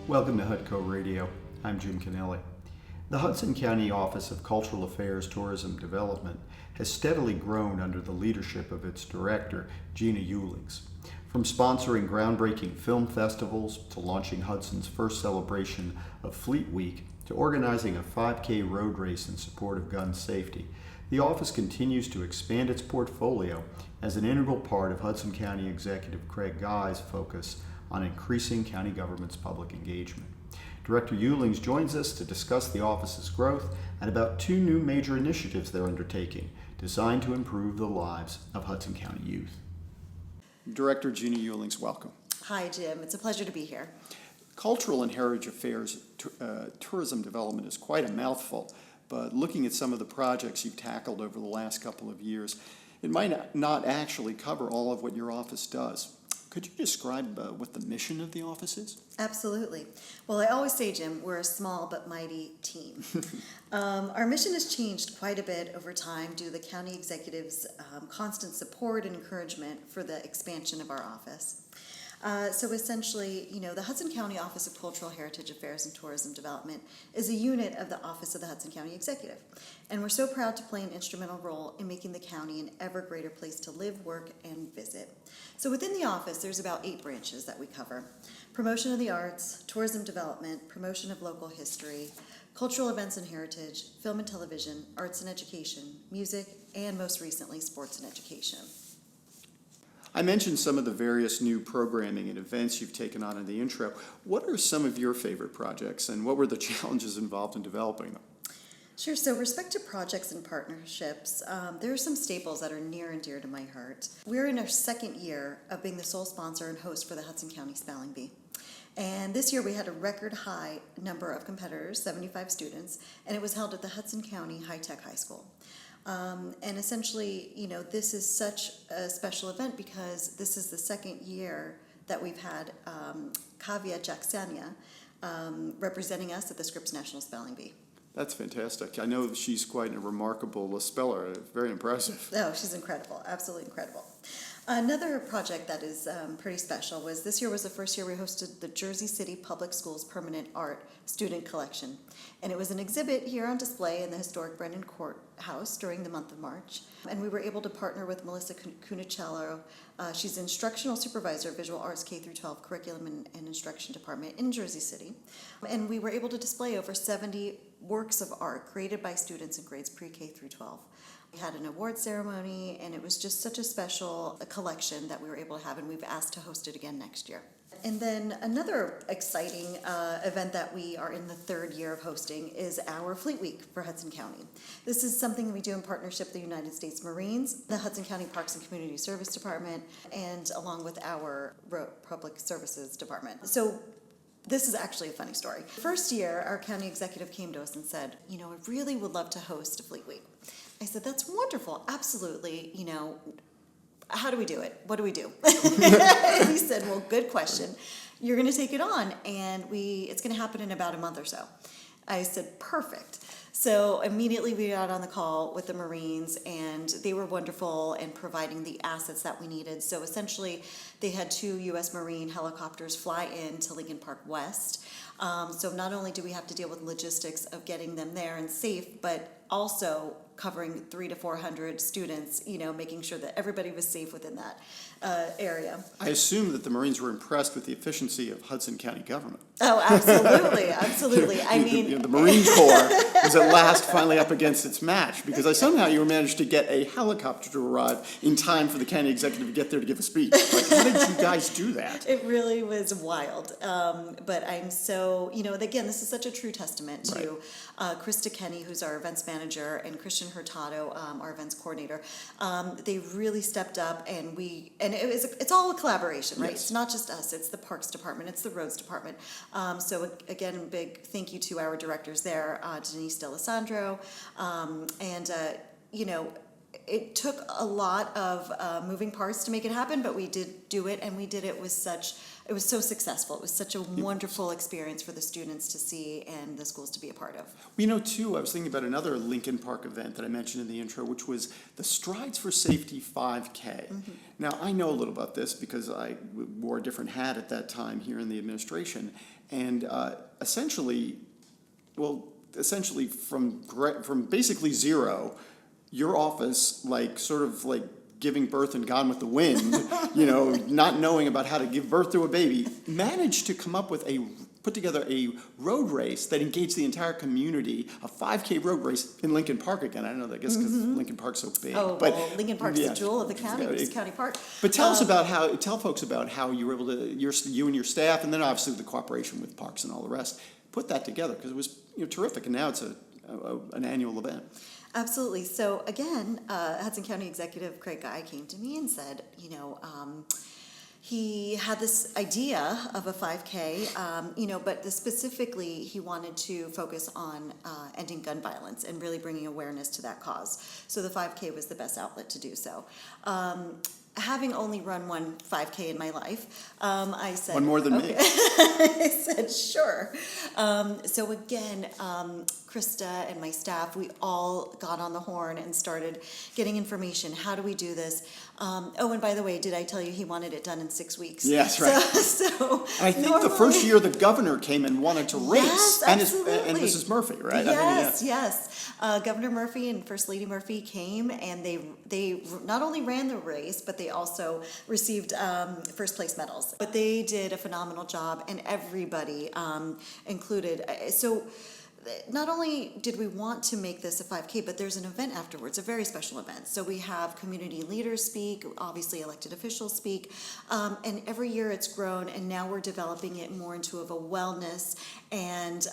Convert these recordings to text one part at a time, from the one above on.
Welcome to HudCoRadio. I'm Jim Kennelly. The Hudson County Office of Cultural Affairs Tourism Development has steadily grown under the leadership of its director, Gina Hulings. From sponsoring groundbreaking film festivals to launching Hudson's first celebration of Fleet Week to organizing a 5K road race in support of gun safety, the office continues to expand its portfolio as an integral part of Hudson County Executive Craig Guy's focus on increasing county government's public engagement. Director Hulings joins us to discuss the office's growth and about two new major initiatives they're undertaking designed to improve the lives of Hudson County youth. Director Gina Hulings, welcome. Hi, Jim. It's a pleasure to be here. Cultural and Heritage Affairs tourism development is quite a mouthful, but looking at some of the projects you've tackled over the last couple of years, it might not actually cover all of what your office does. Could you describe what the mission of the office is? Absolutely. Well, I always say, Jim, we're a small but mighty team. Our mission has changed quite a bit over time due to the county executive's constant support and encouragement for the expansion of our office. So essentially, the Hudson County Office of Cultural Heritage Affairs and Tourism Development is a unit of the Office of the Hudson County Executive. And we're so proud to play an instrumental role in making the county an ever greater place to live, work, and visit. So within the office, there's about 8 branches that we cover: promotion of the arts, tourism development, promotion of local history, cultural events and heritage, film and television, arts and education, music, and most recently, sports and education. I mentioned some of the various new programming and events you've taken on in the intro. What are some of your favorite projects, and what were the challenges involved in developing them? Sure. So, with respect to projects and partnerships, there are some staples that are near and dear to my heart. We're in our second year of being the sole sponsor and host for the Hudson County Spelling Bee. And this year we had a record high number of competitors, 75 students, and it was held at the Hudson County High-Tech High School. And essentially, this is such a special event because this is the second year that we've had Kavya Jacksania representing us at the Scripps National Spelling Bee. That's fantastic. I know she's quite a remarkable speller. Very impressive. Oh, she's incredible. Absolutely incredible. Another project that is pretty special was this year was the first year we hosted the Jersey City Public Schools Permanent Art Student Collection. And it was an exhibit here on display in the historic Brennan Courthouse during the month of March. And we were able to partner with Melissa Cunicello. She's instructional supervisor of Visual Arts K-12 Curriculum and Instruction Department in Jersey City. And we were able to display over 70 works of art created by students in grades pre-K through 12. We had an award ceremony, and it was just such a special collection that we were able to have, and we've asked to host it again next year. And then another exciting event that we are in the third year of hosting is our Fleet Week for Hudson County. This is something we do in partnership with the United States Marines, the Hudson County Parks and Community Service Department, and along with our Public Services Department. So this is actually a funny story. First year, our county executive came to us and said, I really would love to host a Fleet Week. I said, that's wonderful, absolutely, how do we do it? What do we do? And he said, well, good question. You're going to take it on, and it's going to happen in about a month or so. I said, perfect. So immediately we got on the call with the Marines, and they were wonderful in providing the assets that we needed. So essentially, they had 2 U.S. Marine helicopters fly in to Lincoln Park West. So not only do we have to deal with logistics of getting them there and safe, but also covering 300 to 400 students, making sure that everybody was safe within that area. I assume that the Marines were impressed with the efficiency of Hudson County government. Oh, absolutely, absolutely. The Marine Corps was at last finally up against its match because somehow you managed to get a helicopter to arrive in time for the county executive to get there to give a speech. How did you guys do that? It really was wild. But I'm so, again, this is such a true testament to Krista Kenny, who's our events manager, and Christian Hurtado, our events coordinator. They really stepped up, and it's all a collaboration, right? Yes. It's not just us, it's the Parks Department, it's the Roads Department. So again, a big thank you to our directors there, Denise D'Alessandro, and it took a lot of moving parts to make it happen, but we did do it, and we did it with it was so successful. It was such a wonderful experience for the students to see and the schools to be a part of. Too, I was thinking about another Lincoln Park event that I mentioned in the intro, which was the Strides for Safety 5K. Mm-hmm. From I know a little about this because I wore a different hat at that time here in the administration, and essentially from basically zero, your office, sort of giving birth and Gone with the Wind, not knowing about how to give birth to a baby, managed to put together a road race that engaged the entire community, a 5K road race in Lincoln Park again. I don't know, I guess because Lincoln Park's so big. Lincoln Park's the jewel of the county, it's County Park. But tell folks about how you were able to, you and your staff, and then obviously the cooperation with parks and all the rest, put that together, because it was terrific, and now it's an annual event. Absolutely. So again, Hudson County Executive Craig Guy came to me and said, he had this idea of a 5K, but specifically he wanted to focus on ending gun violence and really bringing awareness to that cause. So the 5K was the best outlet to do so. Having only run one 5K in my life, I said... One more than me. I said, sure. So again, Krista and my staff, we all got on the horn and started getting information. How do we do this? And by the way, did I tell you he wanted it done in 6 weeks? Yes, right. So I think the first year the governor came and wanted to race, yes, and Mrs. Murphy, right? Yes. Governor Murphy and First Lady Murphy came, and they not only ran the race, but they also received first place medals. But they did a phenomenal job, and everybody included. So not only did we want to make this a 5K, but there's an event afterwards, a very special event. So we have community leaders speak, obviously elected officials speak, and every year it's grown, and now we're developing it more into a wellness and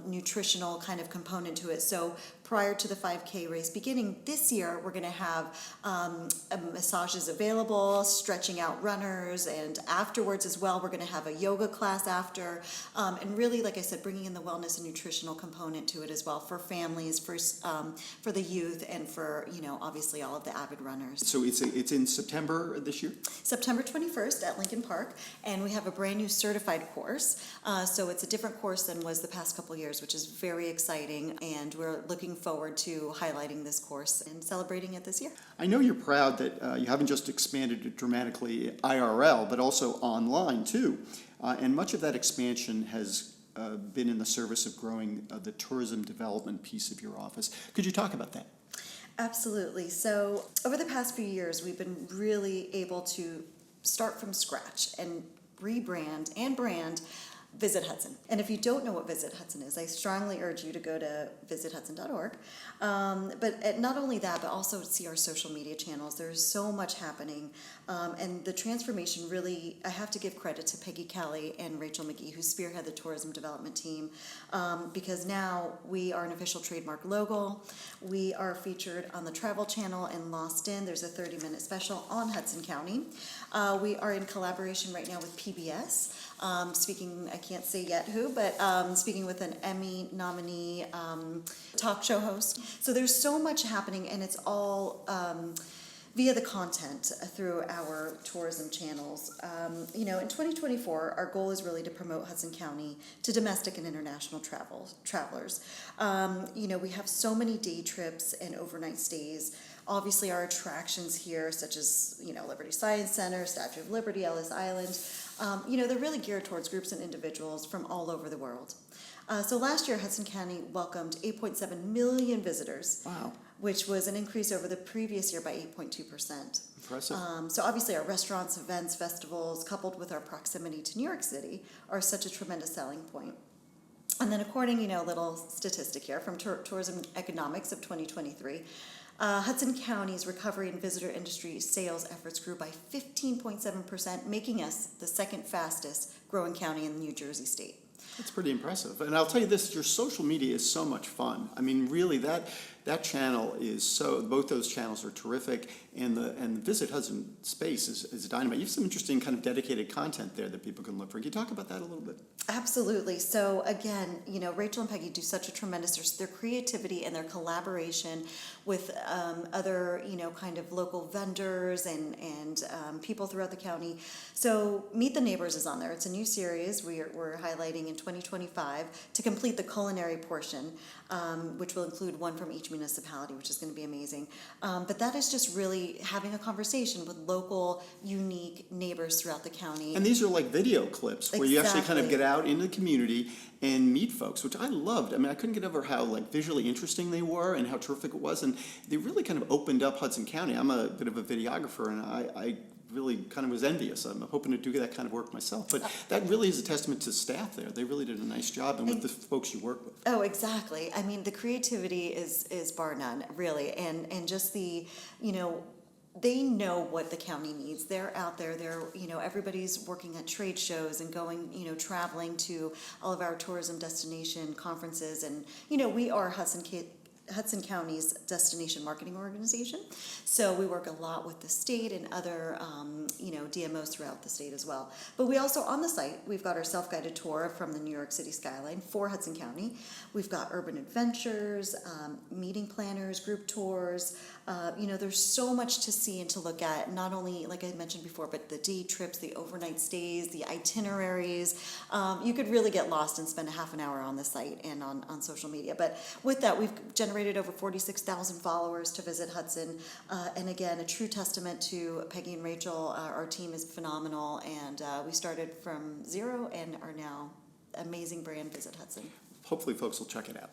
nutritional kind of component to it. So prior to the 5K race beginning this year, we're going to have massages available, stretching out runners, and afterwards as well, we're going to have a yoga class after, and really, like I said, bringing in the wellness and nutritional component to it as well for families, for the youth, and for obviously all of the avid runners. So it's in September this year? September 21st at Lincoln Park, and we have a brand new certified course. So it's a different course than was the past couple years, which is very exciting, and we're looking forward to highlighting this course and celebrating it this year. I know you're proud that you haven't just expanded it dramatically IRL, but also online too. And much of that expansion has been in the service of growing the tourism development piece of your office. Could you talk about that? Absolutely. So over the past few years, we've been really able to start from scratch and rebrand and brand Visit Hudson. And if you don't know what Visit Hudson is, I strongly urge you to go to visithudson.org. But not only that, but also see our social media channels. There's so much happening. And the transformation really, I have to give credit to Peggy Kelly and Rachel McGee, who spearhead the tourism development team, because now we are an official trademark logo. We are featured on the Travel Channel in Lost In. There's a 30-minute special on Hudson County. We are in collaboration right now with PBS. Speaking, I can't say yet who, but speaking with an Emmy nominee talk show host. So there's so much happening, and it's all via the content through our tourism channels. In 2024, our goal is really to promote Hudson County to domestic and international travelers. We have so many day trips and overnight stays. Obviously, our attractions here, such as, Liberty Science Center, Statue of Liberty, Ellis Island, they're really geared towards groups and individuals from all over the world. So last year, Hudson County welcomed 8.7 million visitors. Wow. Which was an increase over the previous year by 8.2%. Impressive. So obviously our restaurants, events, festivals, coupled with our proximity to New York City, are such a tremendous selling point. And then according, a little statistic here from Tourism Economics of 2023, Hudson County's recovery and visitor industry sales efforts grew by 15.7%, making us the second fastest growing county in the New Jersey state. That's pretty impressive. And I'll tell you this, your social media is so much fun. I mean, really, That channel is both those channels are terrific, and the Visit Hudson space is dynamite. You have some interesting kind of dedicated content there that people can look for. Can you talk about that a little bit? Absolutely. So again, Rachel and Peggy do such a tremendous, their creativity and their collaboration with other, kind of local vendors and people throughout the county. So Meet the Neighbors is on there. It's a new series we're highlighting in 2025 to complete the culinary portion, which will include one from each municipality, which is going to be amazing. But that is just really having a conversation with local, unique neighbors throughout the county. And these are like video clips where you actually kind of get out into the community and meet folks, which I loved. I mean, I couldn't get over how visually interesting they were and how terrific it was. And they really kind of opened up Hudson County. I'm a bit of a videographer, and I really kind of was envious. I'm hoping to do that kind of work myself. But that really is a testament to staff there. They really did a nice job, and with the folks you work with. Oh, exactly. I mean, the creativity is bar none, really. And just the, they know what the county needs. They're out there. Everybody's working at trade shows and going, traveling to all of our tourism destination conferences. And, we are Hudson County's destination marketing organization. So we work a lot with the state and other, DMOs throughout the state as well. But we also, on the site, we've got our self-guided tour from the New York City skyline for Hudson County. We've got urban adventures, meeting planners, group tours. There's so much to see and to look at, not only, like I mentioned before, but the day trips, the overnight stays, the itineraries. You could really get lost and spend a half an hour on the site and on social media. But with that, we've generated over 46,000 followers to Visit Hudson. And again, a true testament to Peggy and Rachel. Our team is phenomenal, and we started from zero and are now amazing brand Visit Hudson. Hopefully folks will check it out.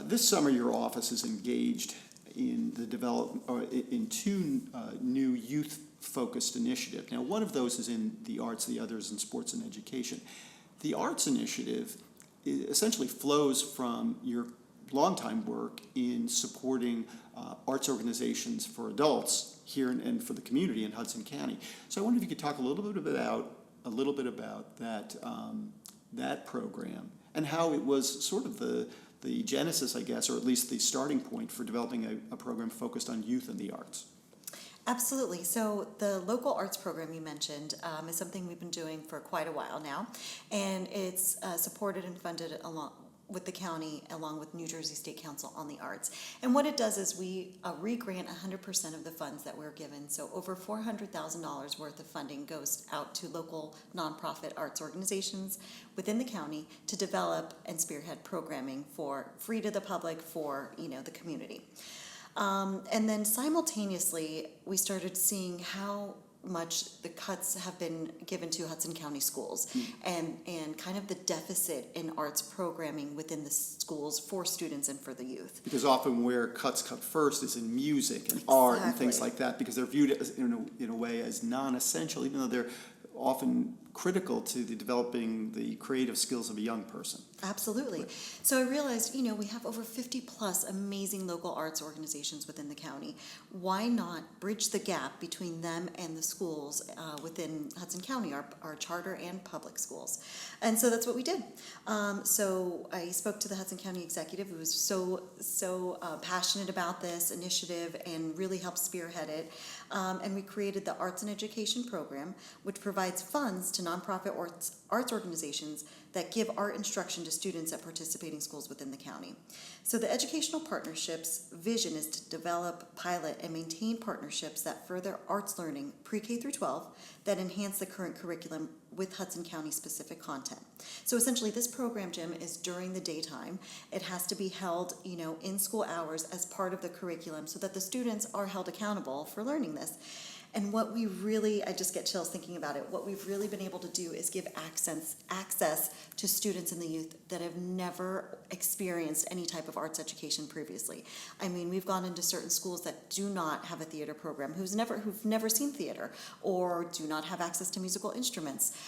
This summer, your office is engaged in the development, or in two new youth-focused initiatives. Now, one of those is in the arts, the other is in sports and education. The arts initiative essentially flows from your longtime work in supporting arts organizations for adults here and for the community in Hudson County. So I wonder if you could talk a little bit about that program and how it was sort of the genesis, I guess, or at least the starting point for developing a program focused on youth and the arts. Absolutely. So the local arts program you mentioned is something we've been doing for quite a while now, and it's supported and funded along with the county, along with New Jersey State Council on the Arts. And what it does is we re-grant 100% of the funds that we're given. So over $400,000 worth of funding goes out to local nonprofit arts organizations within the county to develop and spearhead programming for free to the public for the community. And then simultaneously, we started seeing how much the cuts have been given to Hudson County schools and kind of the deficit in arts programming within the schools for students and for the youth. Because often where cuts cut first is in music and art and things like that, because they're viewed as, in a way as non-essential, even though they're often critical to developing the creative skills of a young person. Absolutely. Right. So I realized, we have over 50 plus amazing local arts organizations within the county. Why not bridge the gap between them and the schools within Hudson County, our charter and public schools? And so that's what we did. So I spoke to the Hudson County executive, who was so passionate about this initiative and really helped spearhead it. And we created the Arts and Education Program, which provides funds to nonprofit arts organizations that give art instruction to students at participating schools within the county. So the Educational Partnerships vision is to develop, pilot, and maintain partnerships that further arts learning pre-K through 12 that enhance the current curriculum with Hudson County specific content. So essentially this program, Jim, is during the daytime. It has to be held, in school hours as part of the curriculum so that the students are held accountable for learning this. And what we really, I just get chills thinking about it, what we've really been able to do is give access to students and the youth that have never experienced any type of arts education previously. I mean, we've gone into certain schools that do not have a theater program, who've never seen theater, or do not have access to musical instruments,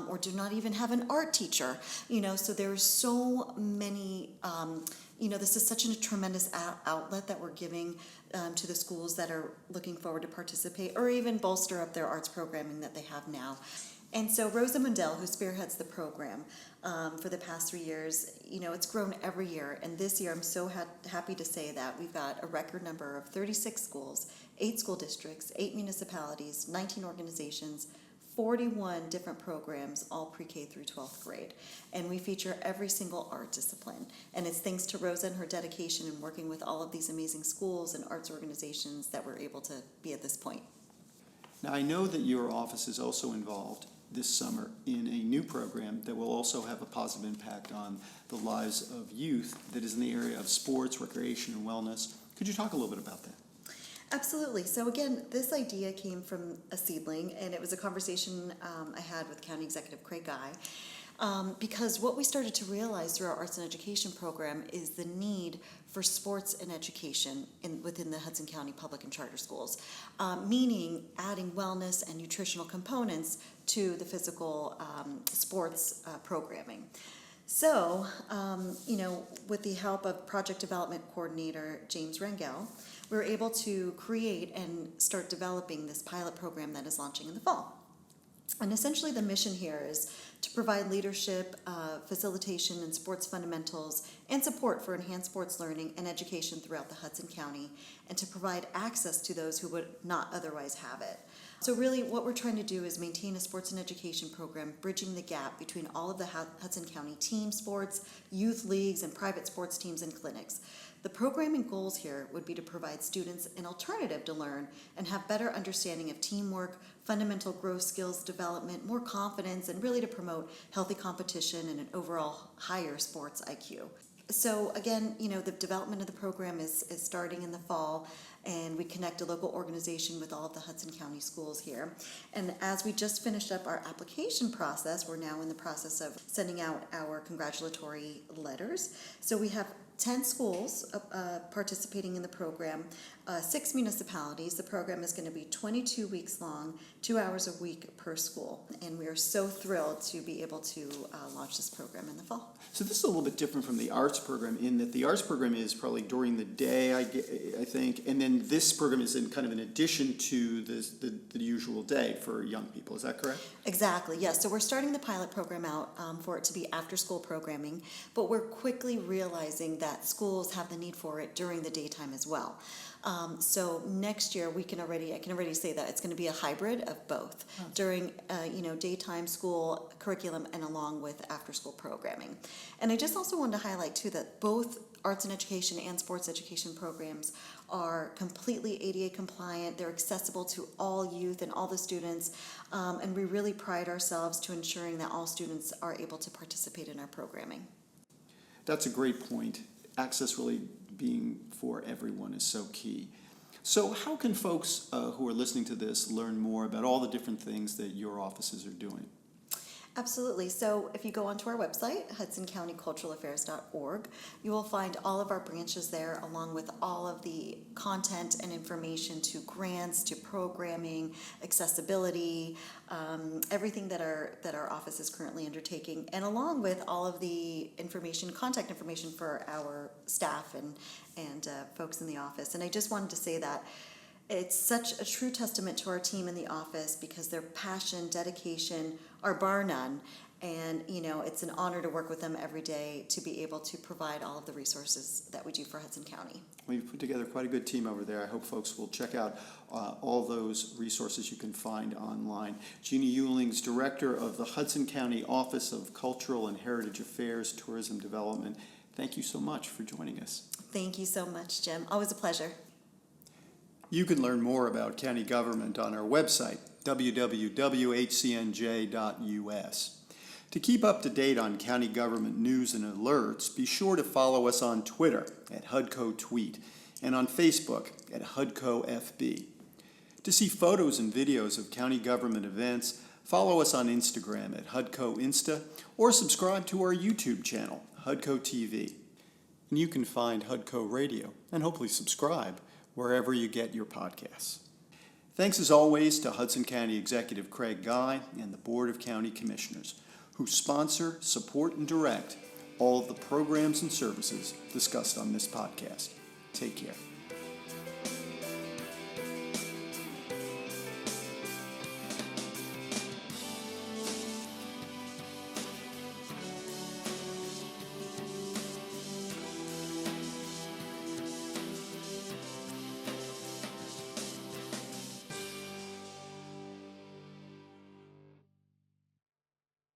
or do not even have an art teacher. So there's so many, this is such a tremendous outlet that we're giving to the schools that are looking forward to participate or even bolster up their arts programming that they have now. And so Rosa Mundell, who spearheads the program for the past 3 years, it's grown every year. And this year, I'm so happy to say that we've got a record number of 36 schools, 8 school districts, 8 municipalities, 19 organizations, 41 different programs, all pre-K through 12th grade. And we feature every single art discipline. And it's thanks to Rosa and her dedication in working with all of these amazing schools and arts organizations that we're able to be at this point. Now, I know that your office is also involved this summer in a new program that will also have a positive impact on the lives of youth that is in the area of sports, recreation, and wellness. Could you talk a little bit about that? Absolutely. So again, this idea came from a seedling, and it was a conversation I had with County Executive Craig Guy, because what we started to realize through our arts and education program is the need for sports and education within the Hudson County public and charter schools, meaning adding wellness and nutritional components to the physical sports programming. So, with the help of Project Development Coordinator James Rangel, we were able to create and start developing this pilot program that is launching in the fall. And essentially the mission here is to provide leadership, facilitation, and sports fundamentals and support for enhanced sports learning and education throughout the Hudson County, and to provide access to those who would not otherwise have it. So really what we're trying to do is maintain a sports and education program bridging the gap between all of the Hudson County team sports, youth leagues, and private sports teams and clinics. The programming goals here would be to provide students an alternative to learn and have better understanding of teamwork, fundamental growth skills development, more confidence, and really to promote healthy competition and an overall higher sports IQ. So again, the development of the program is starting in the fall, and we connect a local organization with all of the Hudson County schools here. And as we just finished up our application process, we're now in the process of sending out our congratulatory letters. So we have 10 schools participating in the program, 6 municipalities. The program is going to be 22 weeks long, 2 hours a week per school. And we are so thrilled to be able to launch this program in the fall. So this is a little bit different from the arts program in that the arts program is probably during the day, I think, and then this program is in kind of an addition to the usual day for young people. Is that correct? Exactly, yes. So we're starting the pilot program out for it to be after-school programming, but we're quickly realizing that schools have the need for it during the daytime as well. So next year I can already say that it's going to be a hybrid of both during daytime school curriculum and along with after school programming. And I just also wanted to highlight too that both arts and education and sports education programs are completely ADA compliant. They're accessible to all youth and all the students, and we really pride ourselves to ensuring that all students are able to participate in our programming. That's a great point. Access really being for everyone is so key. So how can folks who are listening to this learn more about all the different things that your offices are doing? Absolutely. So if you go onto our website, HudsonCountyCulturalAffairs.org, you will find all of our branches there, along with all of the content and information to grants, to programming, accessibility, everything that our office is currently undertaking, and along with all of the contact information for our staff and folks in the office. And I just wanted to say that it's such a true testament to our team in the office because their passion, dedication are bar none. And, it's an honor to work with them every day to be able to provide all of the resources that we do for Hudson County. Well, you've put together quite a good team over there. I hope folks will check out all those resources you can find online. Gina Hulings, Director of the Hudson County Office of Cultural and Heritage Affairs, Tourism Development. Thank you so much for joining us. Thank you so much, Jim. Always a pleasure. You can learn more about county government on our website, www.hcnj.us. To keep up to date on county government news and alerts, be sure to follow us on Twitter at HudCoTweet and on Facebook at HudCoFB. To see photos and videos of county government events, follow us on Instagram at HudCoInsta or subscribe to our YouTube channel, HudCoTV. And you can find HudCoRadio and hopefully subscribe wherever you get your podcasts. Thanks as always to Hudson County Executive Craig Guy and the Board of County Commissioners, who sponsor, support, and direct all of the programs and services discussed on this podcast. Take care.